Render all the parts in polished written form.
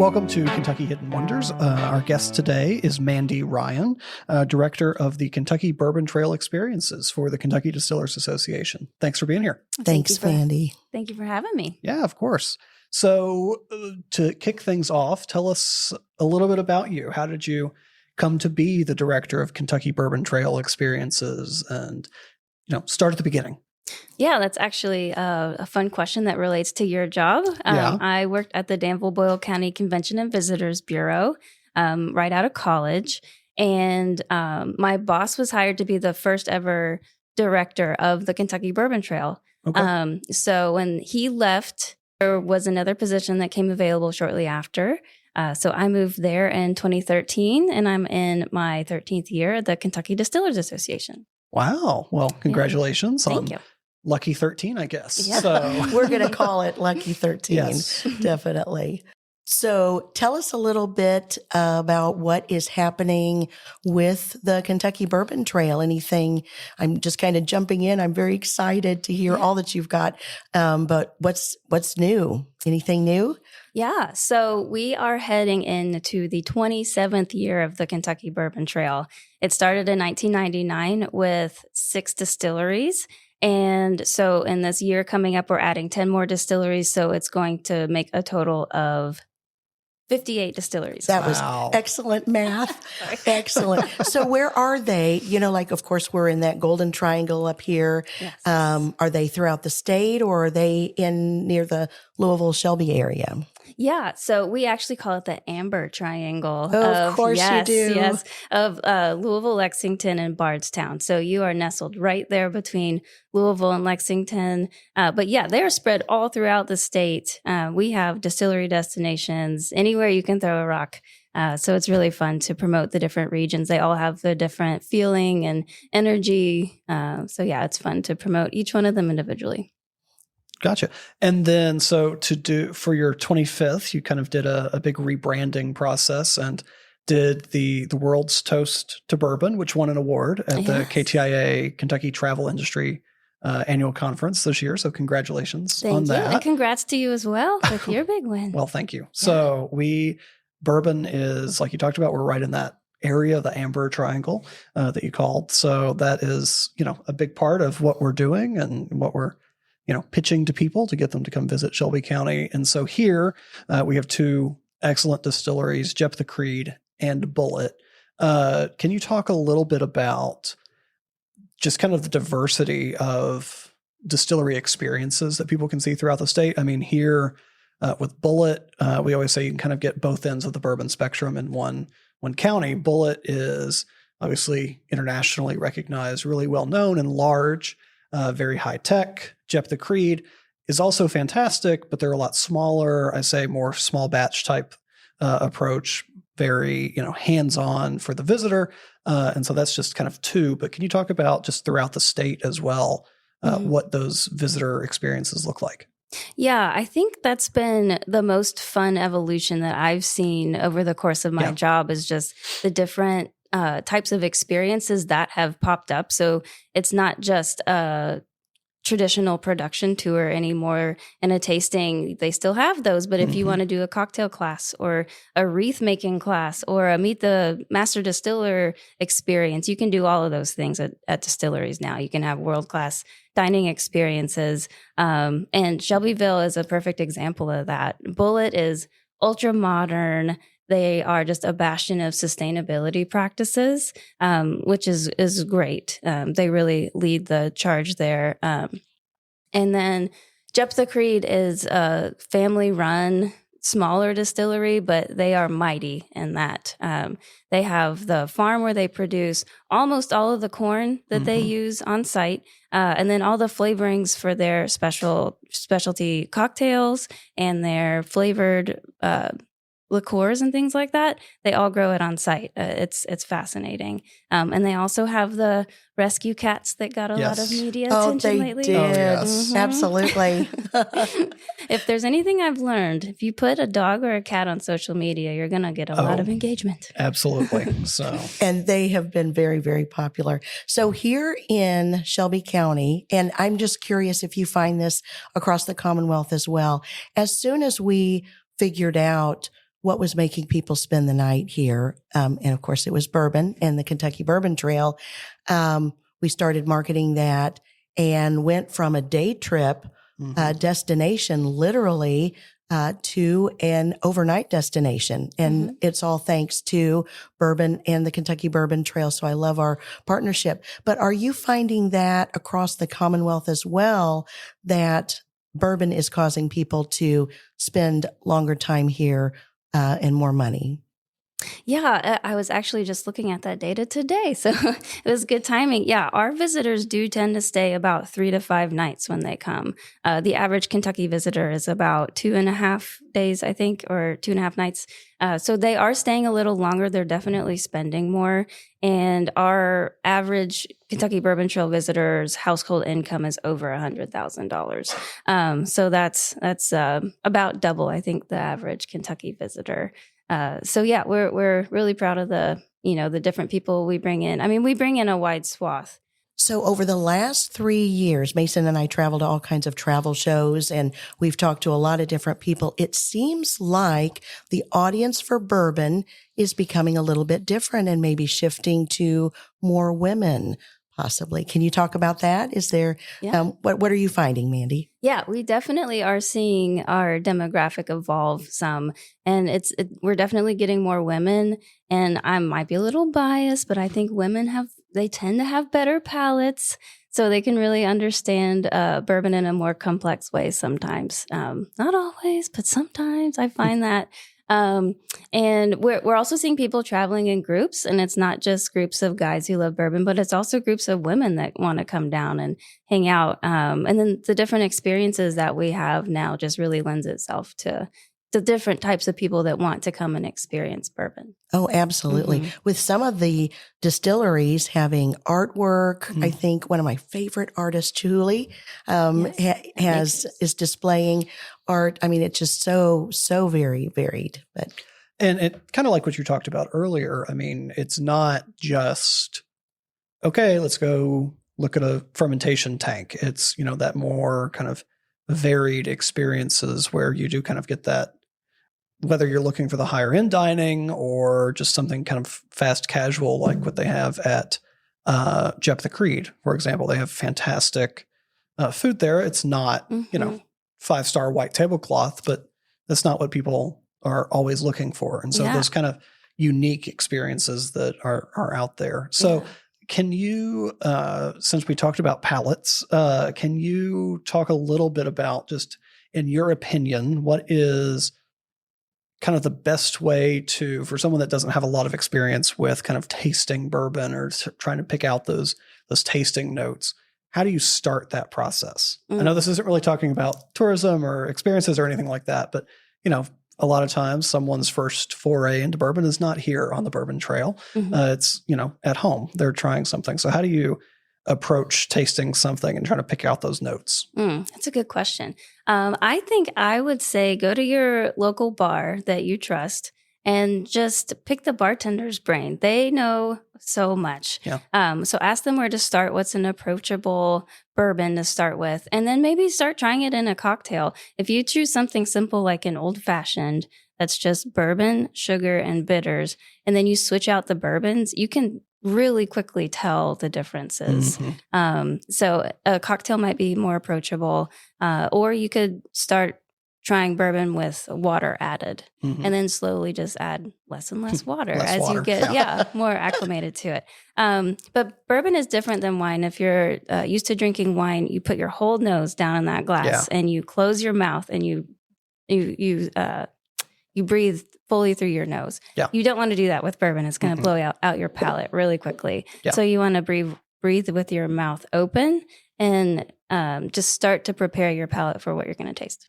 Welcome to Kentucky Hidden Wonders. Our guest today is Mandy Ryan, director of the Kentucky Bourbon Trail Experiences for the Kentucky Distillers Association. Thanks for being here. Thanks, Mandy. Thank you for having me. Yeah, of course. So to kick things off, tell us a little bit about you. How did you come to be the director of Kentucky Bourbon Trail Experiences? And, start at the beginning. Yeah, that's actually a fun question that relates to your job. I worked at the Danville-Boyle County Convention and Visitors Bureau right out of college. And my boss was hired to be the first ever director of the Kentucky Bourbon Trail. Okay. So when he left, there was another position that came available shortly after. So I moved there in 2013, and I'm in my 13th year at the Kentucky Distillers Association. Wow. Well, congratulations on Thank you. Lucky 13, I guess. Yeah. So We're going to call it Lucky 13. Yes. Definitely. So tell us a little bit about what is happening with the Kentucky Bourbon Trail. Anything? I'm just kind of jumping in. I'm very excited to hear all that you've got. But what's new? Anything new? Yeah. So we are heading into the 27th year of the Kentucky Bourbon Trail. It started in 1999 with 6 distilleries. And so in this year coming up, we're adding 10 more distilleries. So it's going to make a total of 58 distilleries. That was excellent math. Excellent. So where are they? Of course, we're in that golden triangle up here. Yes. Are they throughout the state, or are they near the Louisville, Shelby area? Yeah, so we actually call it the Amber Triangle. Of course you do. Yes, of Louisville, Lexington, and Bardstown. So you are nestled right there between Louisville and Lexington. But yeah, they're spread all throughout the state. We have distillery destinations anywhere you can throw a rock. So it's really fun to promote the different regions. They all have the different feeling and energy. So yeah, it's fun to promote each one of them individually. Gotcha. And then, so to do for your 25th, you kind of did a big rebranding process and did the World's Toast to Bourbon, which won an award at the KTIA Kentucky Travel Industry annual conference this year. So congratulations on that. And congrats to you as well with your big win. Well, thank you. So bourbon is, like you talked about, we're right in that area, the Amber Triangle that you called. So that is, a big part of what we're doing and what we're pitching to people to get them to come visit Shelby County. And so here we have 2 excellent distilleries, Jeptha Creed and Bulleit. Can you talk a little bit about just kind of the diversity of distillery experiences that people can see throughout the state? I mean, here with Bulleit, we always say you can kind of get both ends of the bourbon spectrum in one county. Bulleit is obviously internationally recognized, really well known and large. Very high tech. Jeptha Creed is also fantastic, but they're a lot smaller. I say more small batch type approach, very hands-on for the visitor. And so that's just kind of 2. But can you talk about just throughout the state as well, what those visitor experiences look like? Yeah, I think that's been the most fun evolution that I've seen over the course of my job is just the different types of experiences that have popped up. So it's not just a traditional production tour anymore and a tasting. They still have those, but if you want to do a cocktail class or a wreath making class or a meet the master distiller experience, you can do all of those things at distilleries now. You can have world-class dining experiences. And Shelbyville is a perfect example of that. Bulleit is ultra modern. They are just a bastion of sustainability practices, which is great. They really lead the charge there. And then Jeptha Creed is a family-run, smaller distillery, but they are mighty in that. They have the farm where they produce almost all of the corn that they use on site, and then all the flavorings for their specialty cocktails and their flavored liqueurs and things like that. They all grow it on site. It's fascinating. And they also have the rescue cats that got a lot of media attention lately. Did. Absolutely. If there's anything I've learned, if you put a dog or a cat on social media, you're going to get a lot of engagement. Absolutely. So, and they have been very, very popular. So here in Shelby County, and I'm just curious if you find this across the Commonwealth as well, as soon as we figured out what was making people spend the night here. And of course, it was bourbon and the Kentucky Bourbon Trail. We started marketing that and went from a day trip destination literally to an overnight destination. And it's all thanks to bourbon and the Kentucky Bourbon Trail. So I love our partnership. But are you finding that across the Commonwealth as well, that bourbon is causing people to spend longer time here and more money? Yeah, I was actually just looking at that data today. So it was good timing. Yeah, our visitors do tend to stay about 3 to 5 nights when they come. The average Kentucky visitor is about 2.5 days, I think, or 2.5 nights. So they are staying a little longer. They're definitely spending more. And our average Kentucky Bourbon Trail visitors' household income is over $100,000. So that's about double, I think, the average Kentucky visitor. So yeah, we're really proud of the different people we bring in. I mean, we bring in a wide swath. So over the last 3 years, Mason and I traveled to all kinds of travel shows, and we've talked to a lot of different people. It seems like the audience for bourbon is becoming a little bit different and maybe shifting to more women, possibly. Can you talk about that? Is there, what are you finding, Mandy? Yeah, we definitely are seeing our demographic evolve some, and we're definitely getting more women. And I might be a little biased, but I think women they tend to have better palates, so they can really understand bourbon in a more complex way sometimes. Not always, but sometimes I find that. And we're also seeing people traveling in groups, and it's not just groups of guys who love bourbon, but it's also groups of women that want to come down and hang out. And then the different experiences that we have now just really lends itself to the different types of people that want to come and experience bourbon. Oh, absolutely. With some of the distilleries having artwork, I think one of my favorite artists, Julie, is displaying art. I mean, it's just so very varied. And it kind of like what you talked about earlier. I mean, it's not just, okay, let's go look at a fermentation tank. It's, that more kind of varied experiences where you do kind of get that, whether you're looking for the higher end dining or just something kind of fast casual, like what they have at Jep the Creed, for example. They have fantastic food there. It's not, 5-star white tablecloth, but that's not what people are always looking for. And so those kind of unique experiences that are out there. So can you, since we talked about palates, can you talk a little bit about, just in your opinion, what is kind of the best way for someone that doesn't have a lot of experience with kind of tasting bourbon or trying to pick out those tasting notes? How do you start that process? I know this isn't really talking about tourism or experiences or anything like that, but a lot of times someone's first foray into bourbon is not here on the Bourbon Trail. It's, at home. They're trying something. So how do you approach tasting something and trying to pick out those notes? That's a good question. I think I would say go to your local bar that you trust and just pick the bartender's brain. They know so much. So ask them where to start, what's an approachable bourbon to start with, and then maybe start trying it in a cocktail. If you choose something simple like an old fashioned, that's just bourbon, sugar, and bitters, and then you switch out the bourbons, you can really quickly tell the differences. So a cocktail might be more approachable, or you could start trying bourbon with water added, and then slowly just add less and less water you get more acclimated to it. But bourbon is different than wine. If you're used to drinking wine, you put your whole nose down in that glass and you close your mouth and you breathe fully through your nose. You don't want to do that with bourbon. It's going to blow out your palate really quickly. So you want to breathe with your mouth open and just start to prepare your palate for what you're going to taste.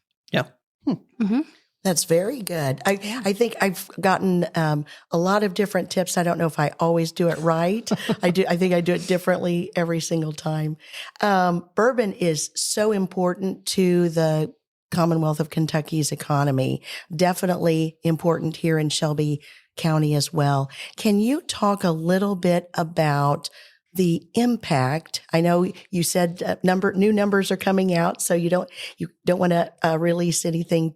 That's very good. I think I've gotten a lot of different tips. I don't know if I always do it right. I think I do it differently every single time. Bourbon is so important to the Commonwealth of Kentucky's economy. Definitely important here in Shelby County as well. Can you talk a little bit about the impact? I know you said new numbers are coming out, so you don't want to release anything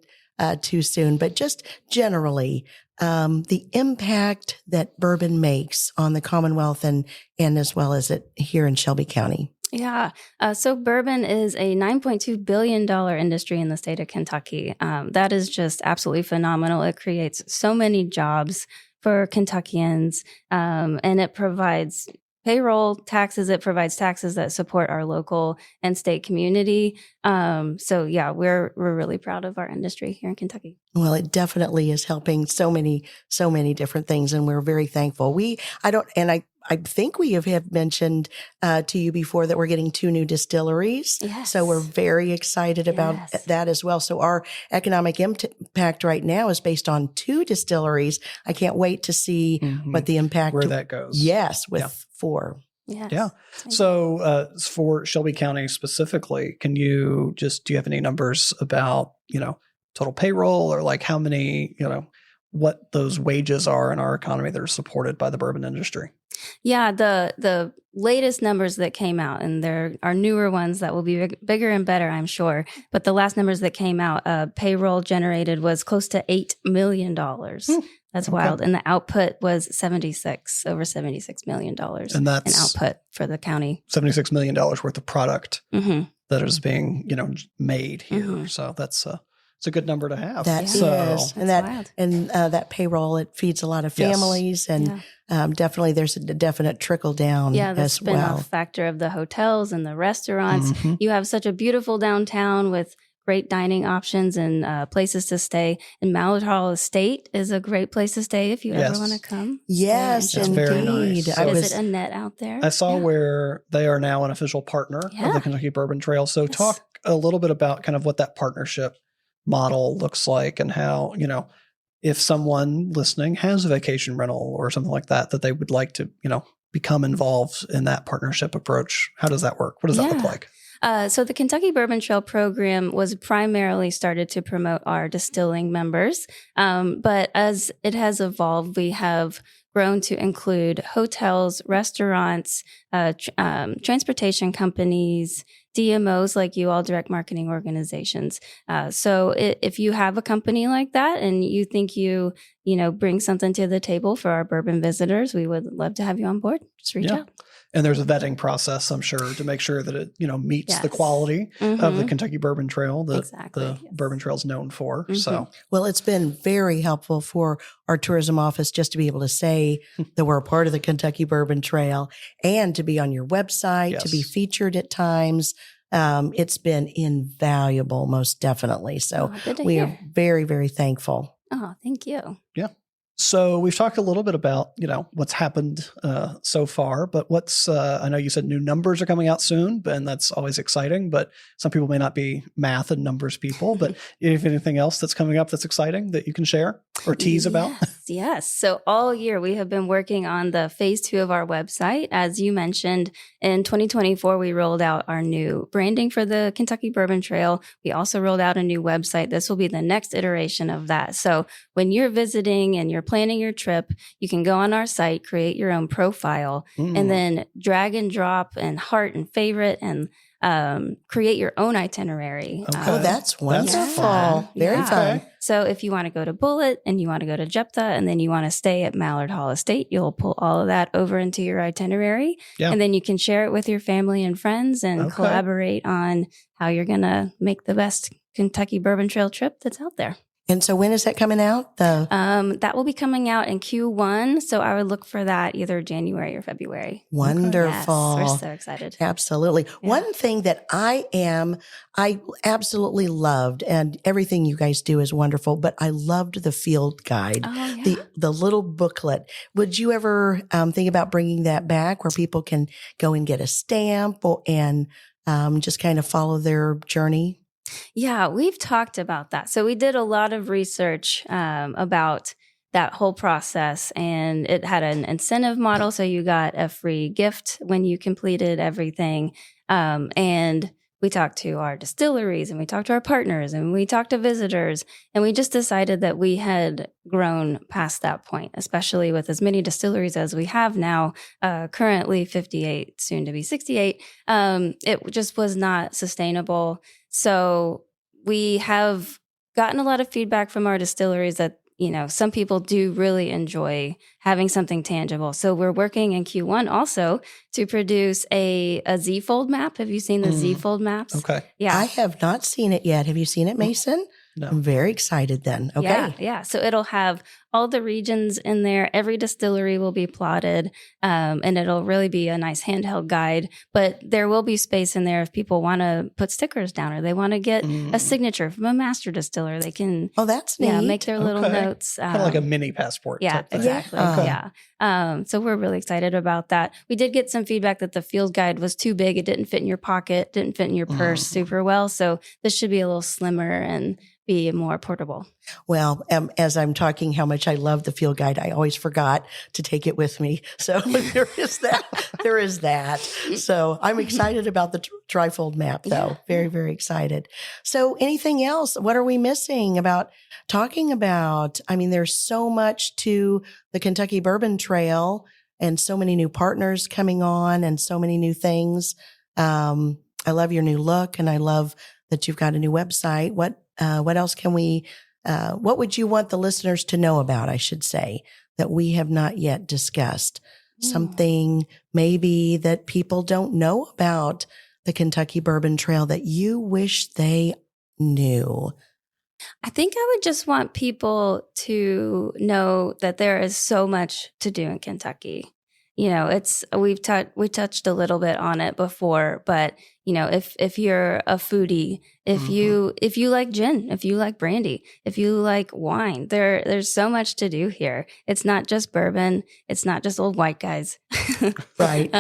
too soon, but just generally, the impact that bourbon makes on the Commonwealth and as well as it here in Shelby County. Yeah. So bourbon is a $9.2 billion industry in the state of Kentucky. That is just absolutely phenomenal. It creates so many jobs for Kentuckians, and it provides payroll taxes. It provides taxes that support our local and state community. So yeah, we're really proud of our industry here in Kentucky. Well, it definitely is helping so many different things, and we're very thankful. I think we have mentioned to you before that we're getting 2 new distilleries. Yes. So we're very excited about that as well. So our economic impact right now is based on 2 distilleries. I can't wait to see what the impact where that goes. Yes, with 4. Yes. Yeah. So for Shelby County specifically, do you have any numbers about, total payroll or like how many, what those wages are in our economy that are supported by the bourbon industry? Yeah, the latest numbers that came out, and there are newer ones that will be bigger and better, I'm sure. But the last numbers that came out, payroll generated was close to $8 million. That's wild. And the output was over $76 million. And that's an output for the county. $76 million worth of product that is being, made here. So that's it's a good number to have. That is, and that payroll, it feeds a lot of families, and definitely there's a definite trickle down. Yeah, the as well. spin-off factor of the hotels and the restaurants. You have such a beautiful downtown with great dining options and places to stay. And Mallard Hall Estate is a great place to stay if you ever want to come. Yes, that's very nice. Visit Annette out there. I saw where they are now an official partner of the Kentucky Bourbon Trail. So talk a little bit about kind of what that partnership model looks like and how, if someone listening has a vacation rental or something like that they would like to, become involved in that partnership approach. How does that work? What does that look like? So the Kentucky Bourbon Trail program was primarily started to promote our distilling members. But as it has evolved, we have grown to include hotels, restaurants, transportation companies, DMOs like you all, direct marketing organizations. So if you have a company like that and you think you bring something to the table for our bourbon visitors, we would love to have you on board. Just reach out. And there's a vetting process, I'm sure, to make sure that it, meets the quality of the Kentucky Bourbon Trail that the Bourbon Trail is known for. So, well, it's been very helpful for our tourism office just to be able to say that we're a part of the Kentucky Bourbon Trail and to be on your website, to be featured at times. It's been invaluable, most definitely. So we are very, very thankful. Oh, thank you. Yeah. So we've talked a little bit about, what's happened so far, but I know you said new numbers are coming out soon, and that's always exciting, but some people may not be math and numbers people, but if anything else that's coming up that's exciting that you can share or tease about? Yes. So all year we have been working on the phase 2 of our website. As you mentioned, in 2024, we rolled out our new branding for the Kentucky Bourbon Trail. We also rolled out a new website. This will be the next iteration of that. So when you're visiting and you're planning your trip, you can go on our site, create your own profile, and then drag and drop and heart and favorite and create your own itinerary. Oh, that's wonderful. Fun. Very fun. So if you want to go to Bullitt and you want to go to Jephthah and then you want to stay at Mallard Hall Estate, you'll pull all of that over into your itinerary. And then you can share it with your family and friends and collaborate on how you're going to make the best Kentucky Bourbon Trail trip that's out there. And so when is that coming out? That will be coming out in Q1. So I would look for that either January or February. Wonderful. Yes, we're so excited. Absolutely. Yeah. One thing that I absolutely loved, and everything you guys do is wonderful, but I loved the field guide, the little booklet. Would you ever think about bringing that back where people can go and get a stamp and just kind of follow their journey? Yeah, we've talked about that. So we did a lot of research about that whole process, and it had an incentive model. So you got a free gift when you completed everything. And we talked to our distilleries and we talked to our partners and we talked to visitors. And we just decided that we had grown past that point, especially with as many distilleries as we have now, currently 58, soon to be 68. It just was not sustainable. So we have gotten a lot of feedback from our distilleries that, some people do really enjoy having something tangible. So we're working in Q1 also to produce a Z-fold map. Have you seen the Z-fold maps? Okay. I have not seen it yet. Have you seen it, Mason? No. I'm very excited then. Okay. Yeah. So it'll have all the regions in there. Every distillery will be plotted, and it'll really be a nice handheld guide. But there will be space in there if people want to put stickers down or they want to get a signature from a master distiller. They can, Oh, that's neat. make their little notes. Kind of like a mini passport. Yeah, type thing. exactly. Okay. Yeah. So we're really excited about that. We did get some feedback that the field guide was too big. It didn't fit in your pocket, didn't fit in your purse super well. So this should be a little slimmer and be more portable. Well, as I'm talking how much I love the field guide, I always forgot to take it with me. So there is that. There is that. So I'm excited about the trifold map, though. Very, very excited. So anything else? What are we missing about talking about? I mean, there's so much to the Kentucky Bourbon Trail and so many new partners coming on and so many new things. I love your new look, and I love that you've got a new website. What else can we, what would you want the listeners to know about, I should say, that we have not yet discussed? Something maybe that people don't know about the Kentucky Bourbon Trail that you wish they knew? I think I would just want people to know that there is so much to do in Kentucky. We touched a little bit on it before, but if you're a foodie, if you like gin, if you like brandy, if you like wine, there's so much to do here. It's not just bourbon. It's not just old white guys. Right.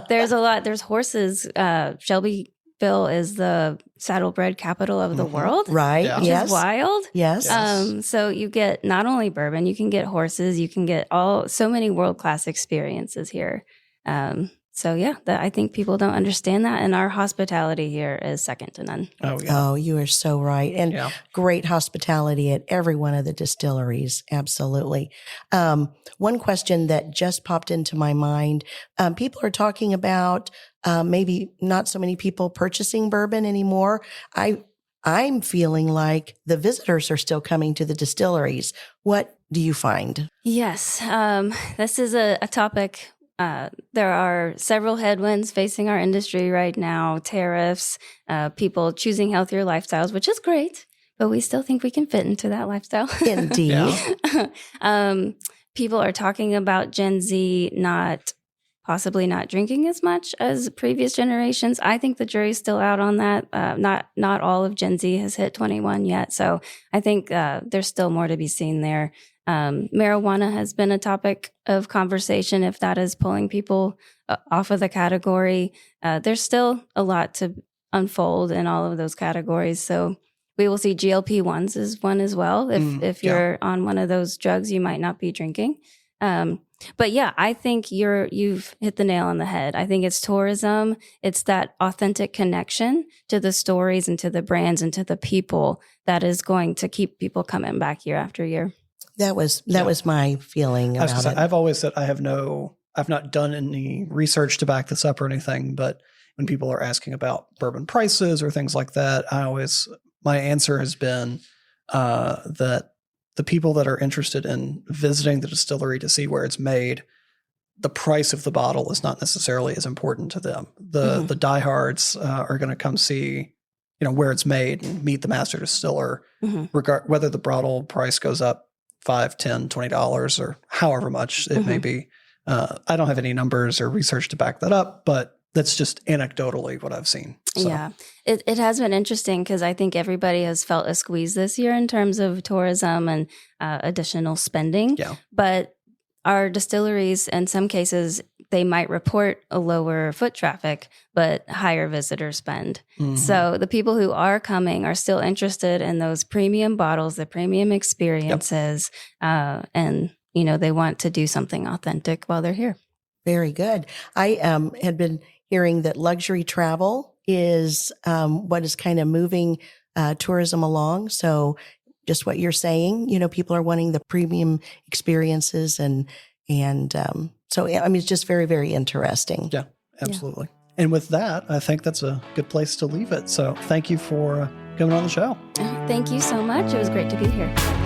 There's a lot. There's horses. Shelbyville is the saddlebred capital of the world. Right. Yeah. Which Yes. is wild. Yes. So you get not only bourbon, you can get horses, you can get so many world-class experiences here. I think people don't understand that. And our hospitality here is second to none. Oh, yeah. Oh, you are so right. And great hospitality at every one of the distilleries. Absolutely. One question that just popped into my mind, people are talking about maybe not so many people purchasing bourbon anymore. I'm feeling like the visitors are still coming to the distilleries. What do you find? Yes. This is a topic. There are several headwinds facing our industry right now, tariffs, people choosing healthier lifestyles, which is great, but we still think we can fit into that lifestyle. Indeed. People are talking about Gen Z possibly not drinking as much as previous generations. I think the jury's still out on that. Not all of Gen Z has hit 21 yet. So I think there's still more to be seen there. Marijuana has been a topic of conversation if that is pulling people off of the category. There's still a lot to unfold in all of those categories. So we will see GLP-1s is one as well. If you're on one of those drugs, you might not be drinking. But yeah, I think you've hit the nail on the head. I think it's tourism. It's that authentic connection to the stories and to the brands and to the people that is going to keep people coming back year after year. That was my feeling about it. I've always said I've not done any research to back this up or anything, but when people are asking about bourbon prices or things like that, my answer has been that the people that are interested in visiting the distillery to see where it's made, the price of the bottle is not necessarily as important to them. The diehards are going to come see, where it's made and meet the master distiller, whether the bottle price goes up $5, $10, $20 or however much it may be. I don't have any numbers or research to back that up, but that's just anecdotally what I've seen. So. Yeah, it has been interesting because I think everybody has felt a squeeze this year in terms of tourism and additional spending. Yeah. But our distilleries, in some cases, they might report a lower foot traffic, but higher visitor spend. So the people who are coming are still interested in those premium bottles, the premium experiences, and they want to do something authentic while they're here. Very good. I had been hearing that luxury travel is what is kind of moving tourism along. So just what you're saying, people are wanting the premium experiences and so it's just very, very interesting. Yeah, absolutely. Yeah. And with that, I think that's a good place to leave it. So thank you for coming on the show. Thank you so much. It was great to be here.